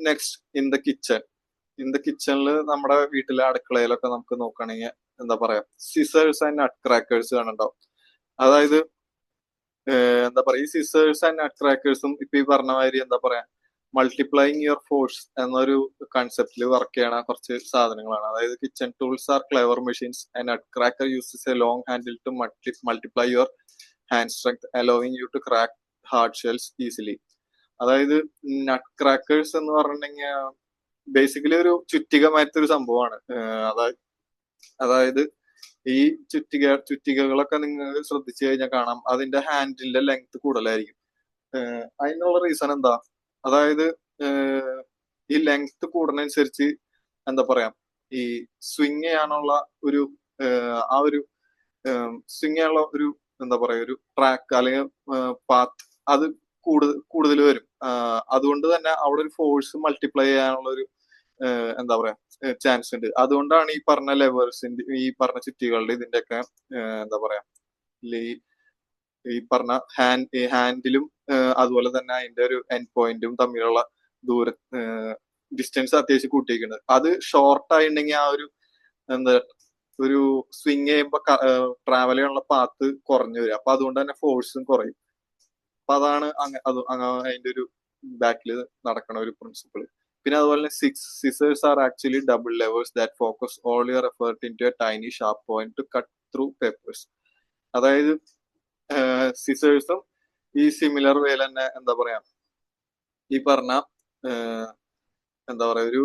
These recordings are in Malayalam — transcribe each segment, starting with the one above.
നെക്സ്റ്റ് ഇൻ ദ കിച്ചണിൽ നമ്മുടെ വീട്ടിലെ അടുക്കളയിലൊക്കെ നമുക്ക് നോക്കുകയാണെങ്കിൽ എന്താ പറയാ, സിസേഴ്സ് ആൻഡ് നട്ട് ക്രാക്കേഴ്സ് കാണുന്നുണ്ടാവും. അതായത് എന്താ പറയാ, ഈ സിസേഴ്സ് ആൻഡ് നട്ട് ക്രാക്കേഴ്സും ഇപ്പൊ ഈ പറഞ്ഞ മാതിരി എന്താ പറയാ, മൾട്ടിപ്ലൈയിങ് യുവർ ഫോഴ്സ് എന്നൊരു കൺസെപ്റ്റിൽ വർക്ക് ചെയ്യണ കുറച്ച് സാധനങ്ങളാണ്. അതായത് kitchen tools are clever machines and nut cracker uses a long handle to multiply your hand strength allowing you to crack hard shells easily. അതായത് നട്ട് ക്രാക്കേഴ്സ് എന്ന് പറഞ്ഞിട്ടുണ്ടെങ്കിൽ ബേസിക്കലി ഒരു ചുറ്റിക മാറ്റൊരു സംഭവമാണ്. അതായത് ഈ ചുറ്റികകളൊക്കെ നിങ്ങൾ ശ്രദ്ധിച്ചു കഴിഞ്ഞാൽ കാണാം, അതിന്റെ ഹാൻഡിലിന്റെ ലെങ്ത് കൂടുതലായിരിക്കും. അതിനുള്ള റീസൺ എന്താ? അതായത് ഈ ലെങ്ത് കൂടുന്നതനുസരിച്ച് എന്താ പറയാ, ഈ സ്വിങ് ചെയ്യാനുള്ള ഒരു ആ ഒരു സ്വിങ് ചെയ്യാനുള്ള ഒരു എന്താ പറയാ, ഒരു ട്രാക്ക് അല്ലെങ്കിൽ പാത്ത് അത് കൂടുതൽ വരും. അതുകൊണ്ട് തന്നെ അവിടെ ഒരു ഫോഴ്സ് മൾട്ടിപ്ലൈ ചെയ്യാനുള്ള ഒരു എന്താ പറയാ ചാൻസ് ഉണ്ട്. അതുകൊണ്ടാണ് ഈ പറഞ്ഞ ലെവേഴ്സിന്റെ, ഈ പറഞ്ഞ ചുറ്റികളുടെ ഇതിന്റെയൊക്കെ എന്താ പറയാ, ഈ പറഞ്ഞ ഹാൻഡിലും അതുപോലെ തന്നെ അതിന്റെ ഒരു എൻഡ് പോയിന്റും തമ്മിലുള്ള ഡിസ്റ്റൻസ് അത്യാവശ്യം കൂട്ടിയിരിക്കുന്നത്. അത് ഷോർട്ട് ആയിട്ടുണ്ടെങ്കിൽ ആ ഒരു എന്താ ഒരു സ്വിങ് ചെയ്യുമ്പോ ട്രാവൽ ചെയ്യാനുള്ള പാത്ത് കുറഞ്ഞു വരും. അപ്പൊ അതുകൊണ്ട് തന്നെ ഫോഴ്സും കുറയും. അപ്പൊ അതാണ് അതിന്റെ ഒരു ബാക്കിൽ നടക്കണ ഒരു പ്രിൻസിപ്പിൾ. പിന്നെ അതുപോലെ തന്നെ scissors are actually double levers that focus all your effort into a tiny sharp point to cut through papers. അതായത് സിസേഴ്സും ഈ സിമിലർ വേയിൽ തന്നെ എന്താ പറയാ, ഈ പറഞ്ഞ എന്താ പറയാ ഒരു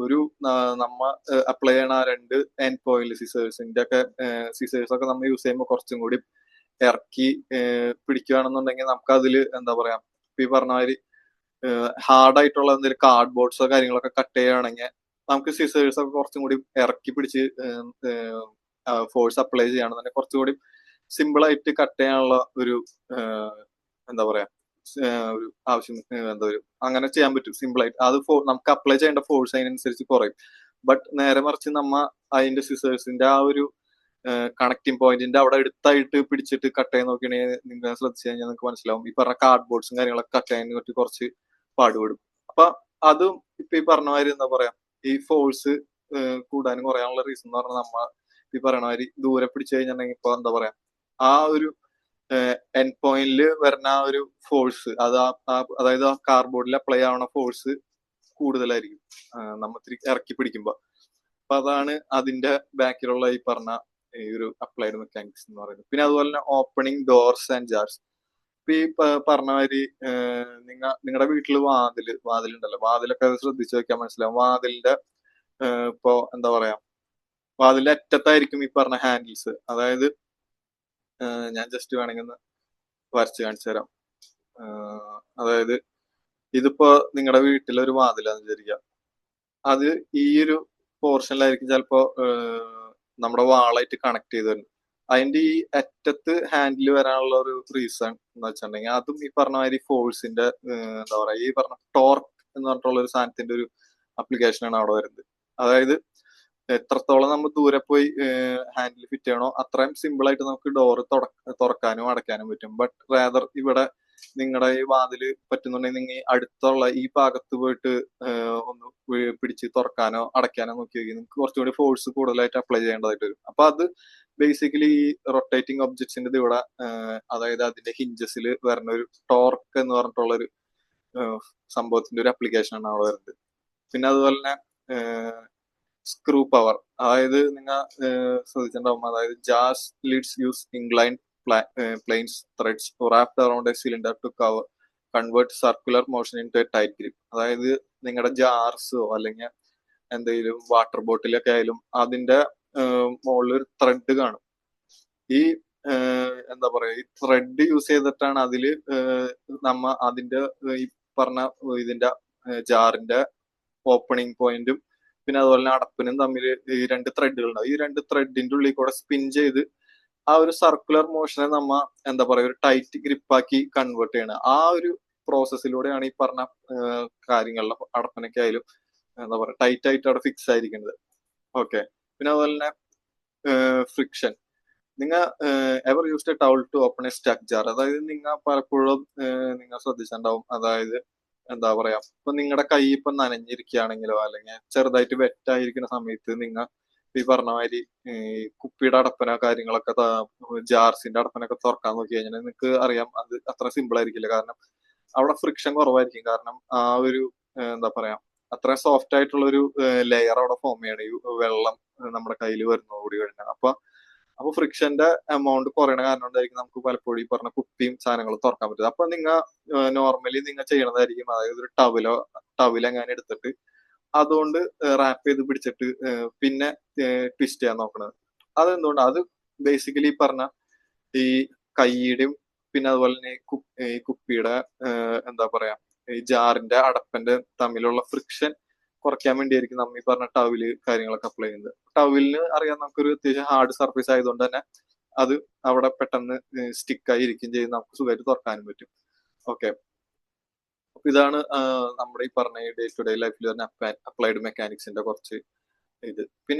ഒരു നമ്മ അപ്ലൈ ചെയ്യണ രണ്ട് എൻഡ് പോയിന്റ് സിസേഴ്സിന്റെ ഒക്കെ സിസേഴ്സ് ഒക്കെ നമ്മൾ യൂസ് ചെയ്യുമ്പോൾ കുറച്ചും കൂടി ഇറക്കി പിടിക്കുകയാണെന്നുണ്ടെങ്കിൽ നമുക്ക് അതിൽ എന്താ പറയാ, ഈ പറഞ്ഞ മാതിരി ഹാർഡ് ആയിട്ടുള്ള എന്തെങ്കിലും കാർഡ് ബോർഡ്സോ കാര്യങ്ങളൊക്കെ കട്ട് ചെയ്യുകയാണെങ്കിൽ നമുക്ക് സിസേഴ്സ് ഒക്കെ കുറച്ചും കൂടി ഇറക്കി പിടിച്ച് ഫോഴ്സ് അപ്ലൈ ചെയ്യുകയാണെന്നുണ്ടെങ്കിൽ കുറച്ചുകൂടി സിമ്പിൾ ആയിട്ട് കട്ട് ചെയ്യാനുള്ള ഒരു എന്താ പറയാ ഒരു ആവശ്യം എന്താ ഒരു അങ്ങനെ ചെയ്യാൻ പറ്റും സിമ്പിൾ ആയിട്ട്. അത് നമുക്ക് അപ്ലൈ ചെയ്യേണ്ട ഫോഴ്സ് അതിനനുസരിച്ച് കുറയും. ബട്ട് നേരെ മറിച്ച് നമ്മ അതിന്റെ സിസേഴ്സിന്റെ ആ ഒരു കണക്റ്റിംഗ് പോയിന്റിന്റെ അവിടെ അടുത്തായിട്ട് പിടിച്ചിട്ട് കട്ട് ചെയ്യാൻ നോക്കുകയാണെങ്കിൽ നിങ്ങൾ ശ്രദ്ധിച്ചു കഴിഞ്ഞാൽ നിങ്ങൾക്ക് മനസ്സിലാവും, ഈ പറഞ്ഞ കാർഡ് ബോർഡ്സും കാര്യങ്ങളൊക്കെ കട്ട് ചെയ്യാൻ പറ്റി കുറച്ച് പാടുപെടും. അപ്പൊ അതും ഇപ്പൊ ഈ പറഞ്ഞ മാതിരി എന്താ പറയാ, ഈ ഫോഴ്സ് കൂടാനും കുറയാനുള്ള റീസൺ എന്ന് പറഞ്ഞാൽ നമ്മ ഈ പറയണ മാതിരി ദൂരെ പിടിച്ചു കഴിഞ്ഞിട്ടുണ്ടെങ്കിൽ ഇപ്പൊ എന്താ പറയാ, ആ ഒരു എൻഡ് പോയിന്റിൽ വരുന്ന ആ ഒരു ഫോഴ്സ് അത് അതായത് ആ കാർഡ്ബോർഡിൽ അപ്ലൈ ആവുന്ന ഫോഴ്സ് കൂടുതലായിരിക്കും നമ്മ ഇറക്കി പിടിക്കുമ്പോ. അപ്പൊ അതാണ് അതിന്റെ ബാക്കിലുള്ള ഈ പറഞ്ഞ ഈ ഒരു അപ്ലൈഡ് മെക്കാനിക്സ് എന്ന് പറയുന്നത്. പിന്നെ അതുപോലെ തന്നെ ഓപ്പണിംഗ് ഡോർസ് ആൻഡ് ജാർസ്. ഇപ്പൊ ഈ പറഞ്ഞ മാതിരി നിങ്ങളുടെ വീട്ടിൽ വാതിലുണ്ടല്ലോ, വാതിലൊക്കെ ശ്രദ്ധിച്ചു വെക്കാൻ മനസ്സിലാവും. വാതിലിന്റെ ഇപ്പൊ എന്താ പറയാ, വാതിലിന്റെ അറ്റത്തായിരിക്കും ഈ പറഞ്ഞ ഹാൻഡിൽസ്. അതായത് ഞാൻ ജസ്റ്റ് വേണമെങ്കിൽ ഒന്ന് വരച്ച് കാണിച്ചു തരാം. അതായത് ഇതിപ്പോ നിങ്ങളുടെ വീട്ടിലൊരു വാതിലാന്ന് വിചാരിക്കാം. അത് ഈ ഒരു പോർഷനിലായിരിക്കും ചിലപ്പോ നമ്മുടെ വാളായിട്ട് കണക്ട് ചെയ്ത് വരുന്നത്. അതിന്റെ ഈ അറ്റത്ത് ഹാൻഡിൽ വരാനുള്ള ഒരു റീസൺ എന്ന് വെച്ചിട്ടുണ്ടെങ്കിൽ അതും ഈ പറഞ്ഞ മാതിരി ഫോഴ്സിന്റെ എന്താ പറയാ, ഈ പറഞ്ഞ ടോർക്ക് എന്ന് പറഞ്ഞിട്ടുള്ള ഒരു സാധനത്തിന്റെ ഒരു അപ്ലിക്കേഷനാണ് അവിടെ വരുന്നത്. അതായത് എത്രത്തോളം നമ്മൾ ദൂരെ പോയി ഹാൻഡിൽ ഫിറ്റ് ചെയ്യണോ അത്രയും സിമ്പിൾ ആയിട്ട് നമുക്ക് ഡോർ തുറക്കാനും അടയ്ക്കാനും പറ്റും. ബട്ട് റാദർ ഇവിടെ നിങ്ങളുടെ ഈ വാതില് പറ്റുന്നുണ്ടെങ്കിൽ നിങ്ങൾ അടുത്തുള്ള ഈ ഭാഗത്ത് പോയിട്ട് ഒന്ന് പിടിച്ച് തുറക്കാനോ അടയ്ക്കാനോ നോക്കി നിങ്ങൾക്ക് കുറച്ചുകൂടി ഫോഴ്സ് കൂടുതലായിട്ട് അപ്ലൈ ചെയ്യേണ്ടതായിട്ട് വരും. അപ്പൊ അത് ബേസിക്കലി ഈ റൊട്ടേറ്റിംഗ് ഒബ്ജക്ട്സിന്റെ ഇവിടെ അതായത് അതിന്റെ ഹിഞ്ചസിൽ വരുന്ന ഒരു ടോർക്ക് എന്ന് പറഞ്ഞിട്ടുള്ള ഒരു സംഭവത്തിന്റെ ഒരു അപ്ലിക്കേഷൻ ആണ് അവിടെ വരുന്നത്. പിന്നെ അതുപോലെ തന്നെ സ്ക്രൂ പവർ, അതായത് നിങ്ങൾ ശ്രദ്ധിച്ചിട്ടുണ്ടാവും, അതായത് jar lids use inclined planes threads wrapped around a cylinder to convert circular motion into a tight grip. അതായത് നിങ്ങളുടെ ജാർസോ അല്ലെങ്കിൽ എന്തെങ്കിലും വാട്ടർ ബോട്ടിലൊക്കെ ആയാലും അതിന്റെ മുകളിൽ ഒരു ത്രെഡ് കാണും. ഈ എന്താ പറയാ, ഈ ത്രെഡ് യൂസ് ചെയ്തിട്ടാണ് അതില് നമ്മ അതിന്റെ ഈ പറഞ്ഞ ഇതിന്റെ ജാറിന്റെ ഓപ്പണിംഗ് പോയിന്റും പിന്നെ അതുപോലെ തന്നെ അടപ്പിനും തമ്മിൽ ഈ രണ്ട് ത്രെഡുകൾ ഉണ്ടാവും. ഈ രണ്ട് ത്രെഡിന്റെ ഉള്ളിൽ കൂടെ സ്പിൻ ചെയ്ത് ആ ഒരു സർക്കുലർ മോഷനെ നമ്മ എന്താ പറയാ ഒരു ടൈറ്റ് ഗ്രിപ്പാക്കി കൺവേർട്ട് ചെയ്യണം. ആ ഒരു പ്രോസസ്സിലൂടെയാണ് ഈ പറഞ്ഞ കാര്യങ്ങളിലെ അടപ്പിനൊക്കെ ആയാലും എന്താ പറയാ ടൈറ്റ് ആയിട്ട് അവിടെ ഫിക്സ് ആയിരിക്കുന്നത്. ഓക്കെ. പിന്നെ അതുപോലെ തന്നെ ഫ്രിക്ഷൻ. നിങ്ങൾ ever used a towel to open a stuck jar. അതായത് നിങ്ങൾ പലപ്പോഴും നിങ്ങൾ ശ്രദ്ധിച്ചിട്ടുണ്ടാവും, അതായത് എന്താ പറയാ, ഇപ്പൊ നിങ്ങളുടെ കൈ ഇപ്പൊ നനഞ്ഞിരിക്കുകയാണെങ്കിലോ അല്ലെങ്കിൽ ചെറുതായിട്ട് വെറ്റായിരിക്കുന്ന സമയത്ത് നിങ്ങൾ ഈ പറഞ്ഞ മാതിരി ഈ കുപ്പിയുടെ അടപ്പനോ കാര്യങ്ങളൊക്കെ ജാർസിന്റെ അടപ്പനൊക്കെ തുറക്കാൻ നോക്കി കഴിഞ്ഞാൽ നിങ്ങൾക്ക് അറിയാം അത് അത്ര സിമ്പിൾ ആയിരിക്കില്ല. കാരണം അവിടെ ഫ്രിക്ഷൻ കുറവായിരിക്കും. കാരണം ആ ഒരു എന്താ പറയാ, അത്ര സോഫ്റ്റ് ആയിട്ടുള്ള ഒരു ലെയർ അവിടെ ഫോം ചെയ്യണം ഈ വെള്ളം നമ്മുടെ കയ്യിൽ വരുന്നത് കൂടി കഴിഞ്ഞാൽ. അപ്പൊ ഫ്രിക്ഷന്റെ എമൗണ്ട് കുറയണ കാരണം കൊണ്ടായിരിക്കും നമുക്ക് പലപ്പോഴും ഈ പറഞ്ഞ കുപ്പിയും സാധനങ്ങളും തുറക്കാൻ പറ്റും. അപ്പൊ നോർമലി നിങ്ങൾ ചെയ്യണതായിരിക്കും, അതായത് ഒരു ടവലെങ്ങാനും എടുത്തിട്ട് അതുകൊണ്ട് റാപ്പ് ചെയ്ത് പിടിച്ചിട്ട് പിന്നെ ട്വിസ്റ്റ് ചെയ്യാൻ നോക്കണത്. അതെന്തുകൊണ്ട് അത് ബേസിക്കലി പറഞ്ഞ ഈ കൈയുടെയും പിന്നെ അതുപോലെ തന്നെ ഈ കുപ്പിയുടെ എന്താ പറയാ, ഈ ജാറിന്റെ അടപ്പന്റെ തമ്മിലുള്ള ഫ്രിക്ഷൻ കുറയ്ക്കാൻ വേണ്ടിയായിരിക്കും നമ്മ ഈ പറഞ്ഞ ടവല് കാര്യങ്ങളൊക്കെ അപ്ലൈ ചെയ്യുന്നത്. ടവലിന് അറിയാം നമുക്കൊരു അത്യാവശ്യം ഹാർഡ് സർഫേസ് ആയതുകൊണ്ട് തന്നെ അത് അവിടെ പെട്ടെന്ന് സ്റ്റിക്കായി ഇരിക്കുകയും ചെയ്യും, നമുക്ക് സുഖമായിട്ട് തുറക്കാനും പറ്റും. ഓക്കെ, അപ്പൊ ഇതാണ് നമ്മുടെ ഈ പറഞ്ഞ ഡേ ടു ഡേ ലൈഫിൽ തന്നെ അപ്ലൈഡ് മെക്കാനിക്സിന്റെ കുറച്ച് ഇത്. പിന്നെ